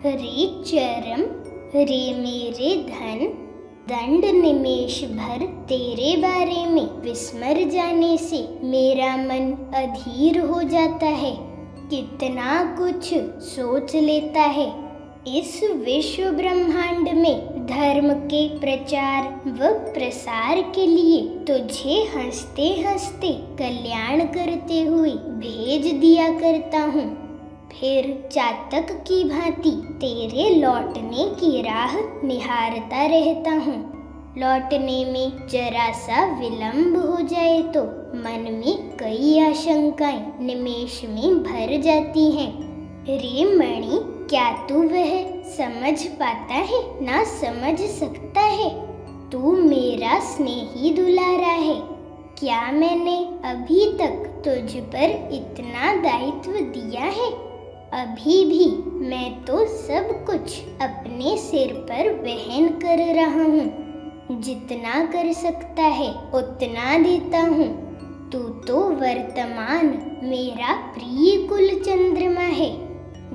रे चरम रे मेरे धन, दंड निमेष भर तेरे बारे में विस्मर जाने से मेरा मन अधीर हो जाता है। कितना कुछ सोच लेता है। इस विश्व ब्रह्मांड में धर्म के प्रचार व प्रसार के लिए तुझे हंसते हंसते कल्याण करते हुए भेज दिया करता हूँ, फिर चातक की भांति तेरे लौटने की राह निहारता रहता हूँ। लौटने में जरा सा विलंब हो जाए तो मन में कई आशंकाएं निमेष में भर जाती हैं। रे मणि, क्या तू वह समझ पाता है ना समझ सकता है? तू मेरा स्नेही दुलारा है। क्या मैंने अभी तक तुझ पर इतना दायित्व दिया है? अभी भी मैं तो सब कुछ अपने सिर पर वहन कर रहा हूँ। जितना कर सकता है उतना देता हूँ। तू तो वर्तमान मेरा प्रिय कुल चंद्रमा है।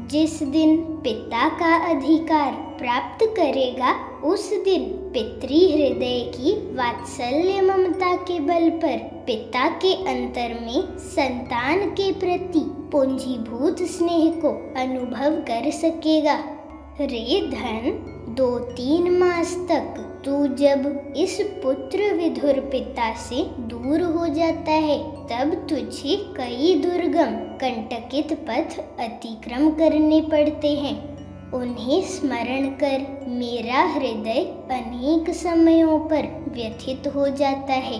जिस दिन पिता का अधिकार प्राप्त करेगा उस दिन पितृ हृदय की वात्सल्य ममता के बल पर पिता के अंतर में संतान के प्रति पूंजीभूत स्नेह को अनुभव कर सकेगा। रे धन, 2-3 मास तक तू जब इस पुत्र विधुर पिता से दूर हो जाता है तब तुझे कई दुर्गम कंटकित पथ अतिक्रम करने पड़ते हैं। उन्हें स्मरण कर मेरा हृदय अनेक समयों पर व्यथित हो जाता है।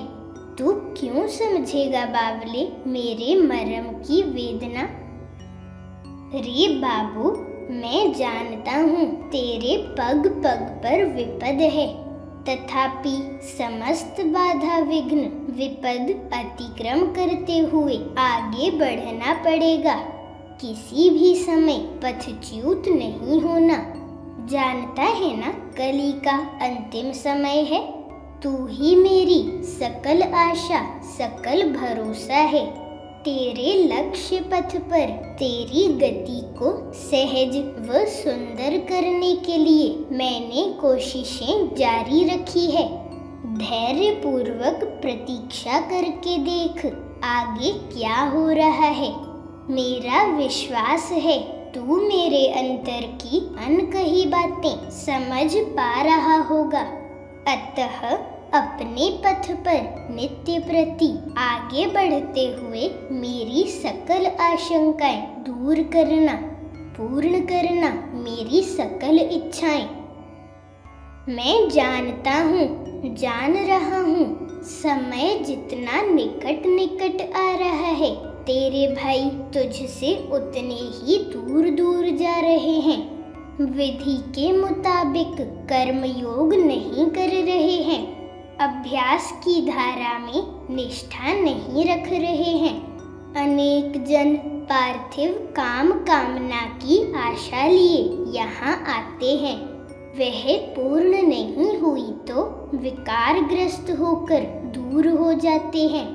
तू क्यों समझेगा बावले मेरे मर्म की वेदना? रे बाबू, मैं जानता हूँ तेरे पग पग पर विपद है, तथापि समस्त बाधा विघ्न विपद अतिक्रम करते हुए आगे बढ़ना पड़ेगा। किसी भी समय पथच्युत नहीं होना। जानता है ना कली का अंतिम समय है। तू ही मेरी सकल आशा सकल भरोसा है। तेरे लक्ष्य पथ पर तेरी गति को सहज व सुंदर करने के लिए मैंने कोशिशें जारी रखी है। धैर्य पूर्वक प्रतीक्षा करके देख आगे क्या हो रहा है। मेरा विश्वास है तू मेरे अंतर की अनकही बातें समझ पा रहा होगा। अतः अपने पथ पर नित्य प्रति आगे बढ़ते हुए मेरी सकल आशंकाएं दूर करना, पूर्ण करना मेरी सकल इच्छाएं। मैं जानता हूँ, जान रहा हूँ, समय जितना निकट निकट आ रहा है तेरे भाई तुझसे उतने ही दूर दूर जा रहे हैं। विधि के मुताबिक कर्मयोग नहीं कर रहे हैं। अभ्यास की धारा में निष्ठा नहीं रख रहे हैं। अनेक जन पार्थिव काम कामना की आशा लिए यहाँ आते हैं। वह पूर्ण नहीं हुई तो विकारग्रस्त होकर दूर हो जाते हैं।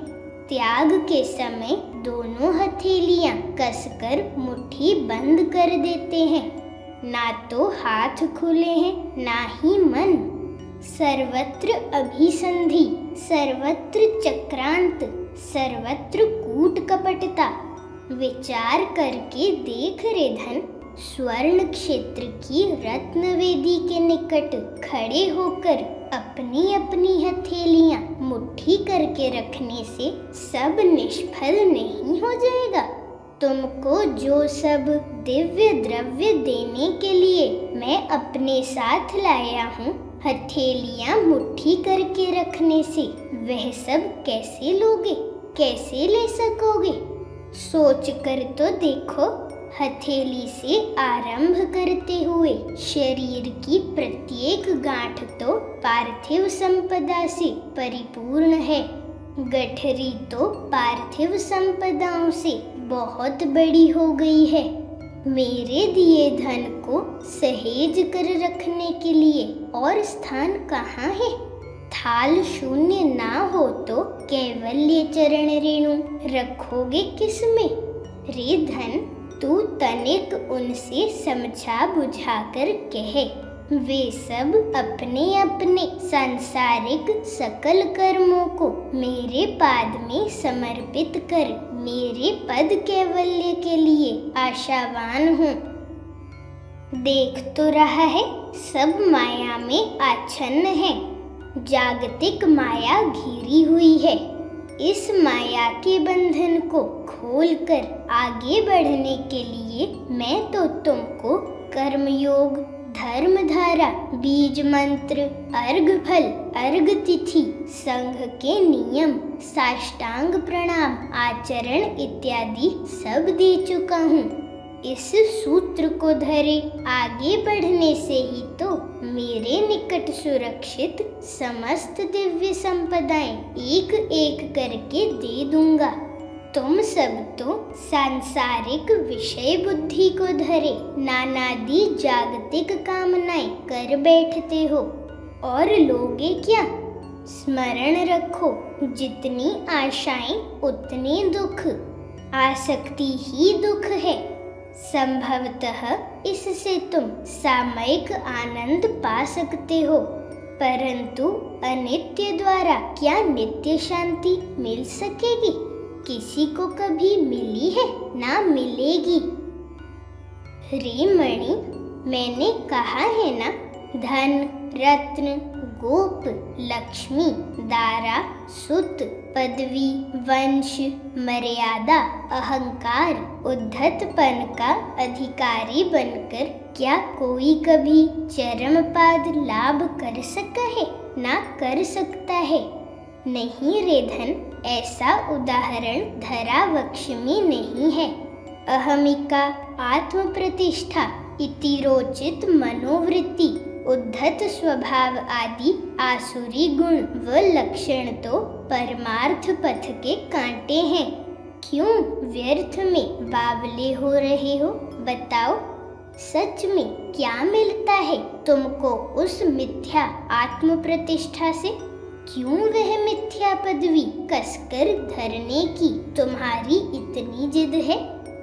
त्याग के समय दोनों हथेलियां कसकर मुट्ठी बंद कर देते हैं। ना तो हाथ खुले हैं ना ही मन। सर्वत्र अभिसंधि, सर्वत्र चक्रांत, सर्वत्र कूट कपटता। विचार करके देख रे धन, स्वर्ण क्षेत्र की रत्नवेदी के निकट खड़े होकर अपनी अपनी हथेलियां मुट्ठी करके रखने से सब निष्फल नहीं हो जाएगा। तुमको जो सब दिव्य द्रव्य देने के लिए मैं अपने साथ लाया हूँ, हथेलियां मुट्ठी करके रखने से वह सब कैसे लोगे, कैसे ले सकोगे? सोच कर तो देखो। हथेली से आरंभ करते हुए शरीर की प्रत्येक गांठ तो पार्थिव संपदा से परिपूर्ण है। गठरी तो पार्थिव संपदाओं से बहुत बड़ी हो गई है। मेरे दिए धन को सहेज कर रखने के लिए और स्थान कहाँ है? थाल शून्य ना हो तो कैवल्य चरण रेणु रखोगे किस में? रे धन, तू तनिक उनसे समझा बुझाकर कहे। वे सब अपने अपने सांसारिक सकल कर्मों को मेरे पाद में समर्पित कर मेरे पद कैवल्य के लिए आशावान हूँ। देख तो रहा है, सब माया में आच्छन्न है। जागतिक माया घिरी हुई है। इस माया के बंधन को खोलकर आगे बढ़ने के लिए मैं तो तुमको कर्मयोग, धर्मधारा, बीज मंत्र, अर्घ फल, अर्घ तिथि, संघ के नियम, साष्टांग प्रणाम, आचरण इत्यादि सब दे चुका हूँ। इस सूत्र को धरे आगे बढ़ने से ही तो मेरे निकट सुरक्षित समस्त दिव्य संपदाएं एक एक करके दे दूंगा। तुम सब तो सांसारिक विषय बुद्धि को धरे नानादि जागतिक कामनाएं कर बैठते हो और लोगे क्या? स्मरण रखो, जितनी आशाएं उतने दुख। आसक्ति ही दुख है। संभवतः इससे तुम सामयिक आनंद पा सकते हो, परंतु अनित्य द्वारा क्या नित्य शांति मिल सकेगी? किसी को कभी मिली है? ना मिलेगी। रे मणि, मैंने कहा है ना, धन, रत्न, गोप, लक्ष्मी, दारा, सुत, पदवी, वंश, मर्यादा, अहंकार, उद्धतपन का अधिकारी बनकर क्या कोई कभी चरम पाद लाभ कर सका है? ना कर सकता है। नहीं रे धन, ऐसा उदाहरण धरा वक्ष में नहीं है। अहमिका, आत्म प्रतिष्ठा, इतिरोचित मनोवृत्ति, उद्धत स्वभाव आदि आसुरी गुण व लक्षण तो परमार्थ पथ के कांटे हैं। क्यों व्यर्थ में बावले हो रहे हो? बताओ, सच में क्या मिलता है तुमको उस मिथ्या आत्म प्रतिष्ठा से? क्यों वह मिथ्या पदवी कसकर धरने की तुम्हारी इतनी जिद है?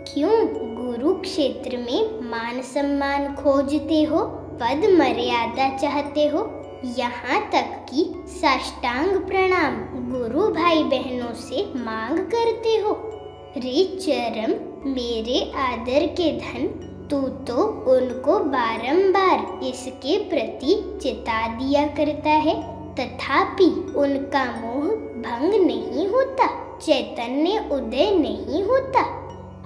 क्यों गुरु क्षेत्र में मान सम्मान खोजते हो, पद मर्यादा चाहते हो, यहाँ तक कि साष्टांग प्रणाम गुरु भाई बहनों से मांग करते हो? रे चरम, मेरे आदर के धन, तू तो उनको बारंबार इसके प्रति चिता दिया करता है, तथापि उनका मोह भंग नहीं होता, चैतन्य उदय नहीं होता।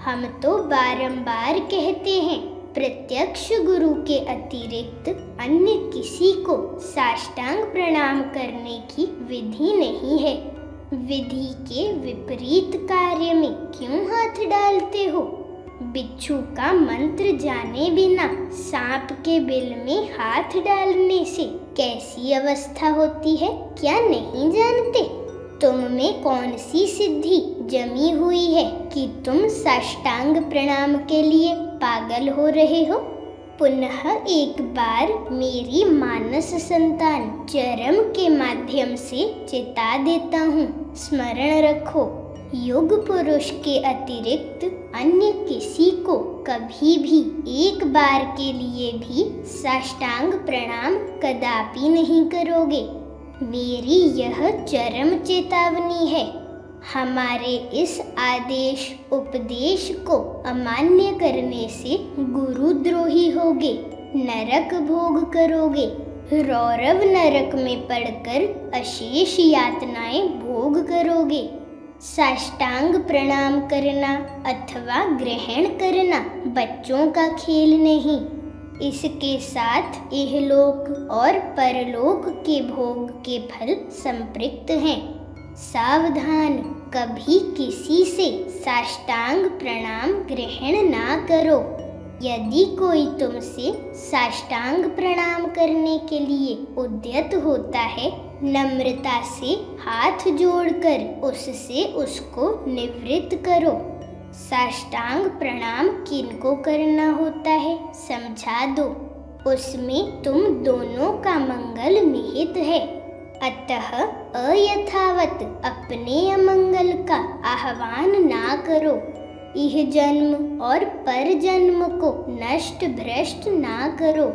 हम तो बारंबार कहते हैं, प्रत्यक्ष गुरु के अतिरिक्त अन्य किसी को साष्टांग प्रणाम करने की विधि नहीं है। विधि के विपरीत कार्य में क्यों हाथ डालते हो? बिच्छू का मंत्र जाने बिना सांप के बिल में हाथ डालने से कैसी अवस्था होती है, क्या नहीं जानते? तुम में कौन सी सिद्धि जमी हुई है कि तुम साष्टांग प्रणाम के लिए पागल हो रहे हो? पुनः एक बार मेरी मानस संतान चरम के माध्यम से चिता देता हूँ, स्मरण रखो, युग पुरुष के अतिरिक्त अन्य किसी को कभी भी एक बार के लिए भी साष्टांग प्रणाम कदापि नहीं करोगे। मेरी यह चरम चेतावनी है। हमारे इस आदेश उपदेश को अमान्य करने से गुरुद्रोही होगे, नरक भोग करोगे, रौरव नरक में पड़कर अशेष यातनाएं भोग करोगे। साष्टांग प्रणाम करना अथवा ग्रहण करना बच्चों का खेल नहीं, इसके साथ इहलोक और परलोक के भोग के फल संपृक्त हैं। सावधान, कभी किसी से साष्टांग प्रणाम ग्रहण ना करो। यदि कोई तुमसे साष्टांग प्रणाम करने के लिए उद्यत होता है, नम्रता से हाथ जोड़कर उससे उसको निवृत्त करो। साष्टांग प्रणाम किनको करना होता है समझा दो, उसमें तुम दोनों का मंगल निहित है। अतः अयथावत अपने अमंगल का आह्वान ना करो। इह जन्म और पर जन्म को नष्ट भ्रष्ट ना करो।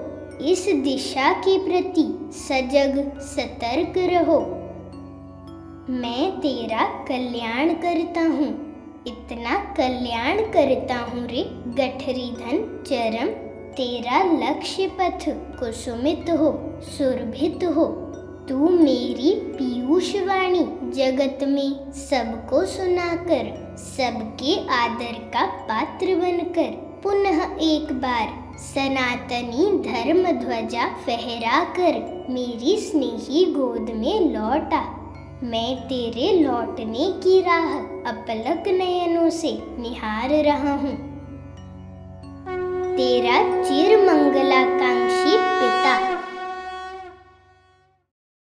इस दिशा के प्रति सजग सतर्क रहो। मैं तेरा कल्याण करता हूँ, इतना कल्याण करता हूँ रे गठरी धन चरम। तेरा लक्ष्य पथ कुसुमित हो सुरभित हो। तू मेरी पीयूष वाणी जगत में सबको सुनाकर सबके आदर का पात्र बनकर पुनः एक बार सनातनी धर्म ध्वजा फहरा कर मेरी स्नेही गोद में लौटा। मैं तेरे लौटने की राह अपलक नयनों से निहार रहा हूँ। तेरा चिर मंगलाकांक्षी पिता